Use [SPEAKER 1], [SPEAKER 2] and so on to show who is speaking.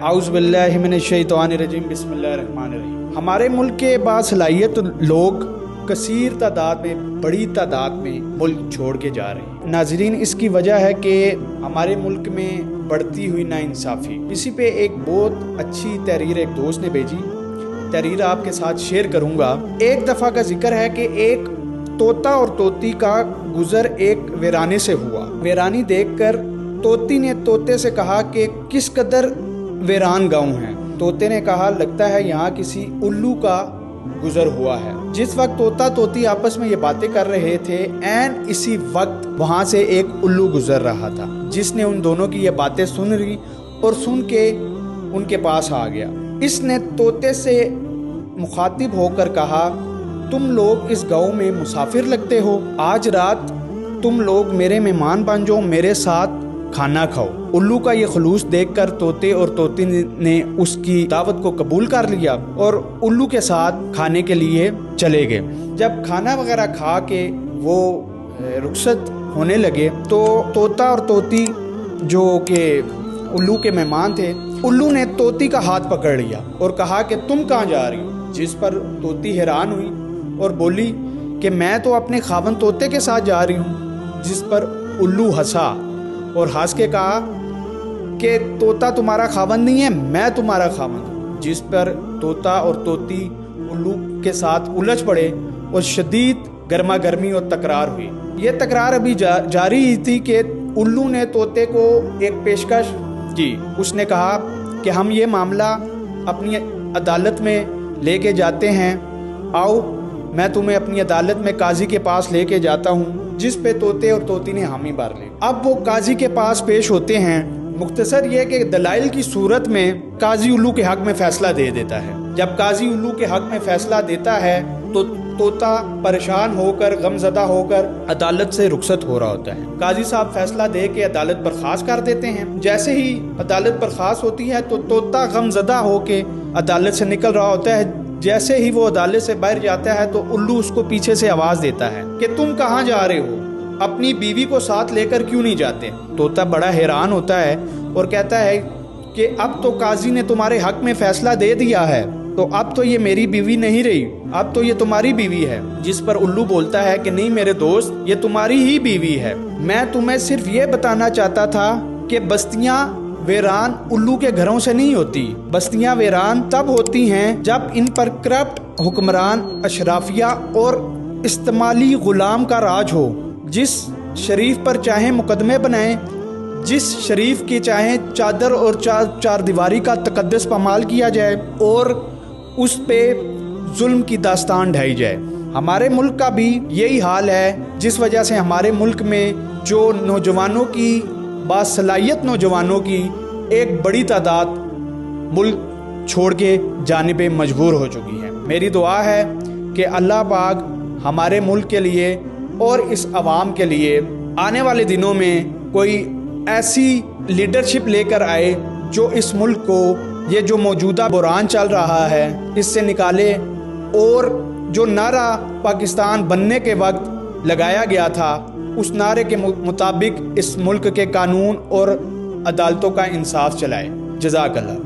[SPEAKER 1] اعوذ باللہ من الشیطان الرجیم، بسم اللہ الرحمن الرحیم۔ ہمارے ملک کے باصلاحیت لوگ کثیر تعداد میں، بڑی تعداد میں ملک چھوڑ کے جا رہے ہیں۔ ناظرین، اس کی وجہ ہے کہ ہمارے ملک میں بڑھتی ہوئی ناانصافی۔ اسی پہ ایک بہت اچھی تحریر ایک دوست نے بھیجی، تحریر آپ کے ساتھ شیئر کروں گا۔ ایک دفعہ کا ذکر ہے کہ ایک طوطا اور طوطی کا گزر ایک ویرانے سے ہوا۔ ویرانی دیکھ کر طوطی نے طوطے سے کہا کہ کس قدر ویران گاؤں ہے۔ طوطے نے کہا لگتا ہے یہاں کسی الو کا گزر ہوا ہے۔ جس وقت طوطا طوطی آپس میں یہ باتیں کر رہے تھے، عین اسی وقت وہاں سے ایک الو گزر رہا تھا، جس نے ان دونوں کی یہ باتیں سن لی اور سن کے ان کے پاس آ گیا۔ اس نے طوطے سے مخاطب ہو کر کہا، تم لوگ اس گاؤں میں مسافر لگتے ہو، آج رات تم لوگ میرے مہمان بن جاؤ، میرے ساتھ کھانا کھاؤ۔ الو کا یہ خلوص دیکھ کر طوطے اور طوطی نے اس کی دعوت کو قبول کر لیا اور الو کے ساتھ کھانے کے لیے چلے گئے۔ جب کھانا وغیرہ کھا کے وہ رخصت ہونے لگے تو طوطا اور طوطی جو کہ الو کے مہمان تھے، الو نے طوطی کا ہاتھ پکڑ لیا اور کہا کہ تم کہاں جا رہی ہو؟ جس پر طوطی حیران ہوئی اور بولی کہ میں تو اپنے خاوند طوطے کے ساتھ جا رہی ہوں۔ جس پر الو ہنسا اور ہنس کے کہا کہ طوطا تمہارا خاوند نہیں ہے، میں تمہارا خاوند ہوں۔ جس پر طوطا اور طوطی الو کے ساتھ الجھ پڑے اور شدید گرما گرمی اور تکرار ہوئی۔ یہ تکرار ابھی جاری ہی تھی کہ الو نے طوطے کو ایک پیشکش کی۔ اس نے کہا کہ ہم یہ معاملہ اپنی عدالت میں لے کے جاتے ہیں، آؤ میں تمہیں اپنی عدالت میں قاضی کے پاس لے کے جاتا ہوں۔ جس پہ طوطے اور طوطی نے حامی بھر لی۔ اب وہ قاضی کے پاس پیش ہوتے ہیں۔ مختصر یہ کہ دلائل کی صورت میں قاضی الو کے حق میں فیصلہ دے دیتا ہے۔ جب قاضی الو کے حق میں فیصلہ دیتا ہے تو طوطا پریشان ہو کر، غم زدہ ہو کر عدالت سے رخصت ہو رہا ہوتا ہے۔ قاضی صاحب فیصلہ دے کے عدالت برخاست کر دیتے ہیں۔ جیسے ہی عدالت برخاست ہوتی ہے تو طوطا غم زدہ ہو کے عدالت سے نکل رہا ہوتا ہے۔ جیسے ہی وہ عدالت سے باہر جاتا ہے تو الو اس کو پیچھے سے آواز دیتا ہے کہ تم کہاں جا رہے ہو؟ اپنی بیوی کو ساتھ لے کر کیوں نہیں جاتے؟ طوطا بڑا حیران ہوتا ہے اور کہتا ہے کہ اب تو قاضی نے تمہارے حق میں فیصلہ دے دیا ہے، تو اب تو یہ میری بیوی نہیں رہی، اب تو یہ تمہاری بیوی ہے۔ جس پر الو بولتا ہے کہ نہیں میرے دوست، یہ تمہاری ہی بیوی ہے۔ میں تمہیں صرف یہ بتانا چاہتا تھا کہ بستیاں ویران الو کے گھروں سے نہیں ہوتی۔ بستیاں ویران تب ہوتی ہیں جب ان پر کرپٹ حکمران، اشرافیہ اور استعمالی غلام کا راج ہو۔ جس شریف پر چاہیں مقدمے بنائیں، جس شریف کی چاہیں چادر اور چار دیواری کا تقدس پامال کیا جائے اور اس پہ ظلم کی داستان ڈھائی جائے۔ ہمارے ملک کا بھی یہی حال ہے، جس وجہ سے ہمارے ملک میں جو نوجوانوں کی، باصلاحیت نوجوانوں کی ایک بڑی تعداد ملک چھوڑ کے جانے پہ مجبور ہو چکی ہے۔ میری دعا ہے کہ اللہ پاک ہمارے ملک کے لیے اور اس عوام کے لیے آنے والے دنوں میں کوئی ایسی لیڈرشپ لے کر آئے جو اس ملک کو یہ جو موجودہ بحران چل رہا ہے اس سے نکالے، اور جو نعرہ پاکستان بننے کے وقت لگایا گیا تھا اس نعرے کے مطابق اس ملک کے قانون اور عدالتوں کا انصاف چلائے۔ جزاک اللہ۔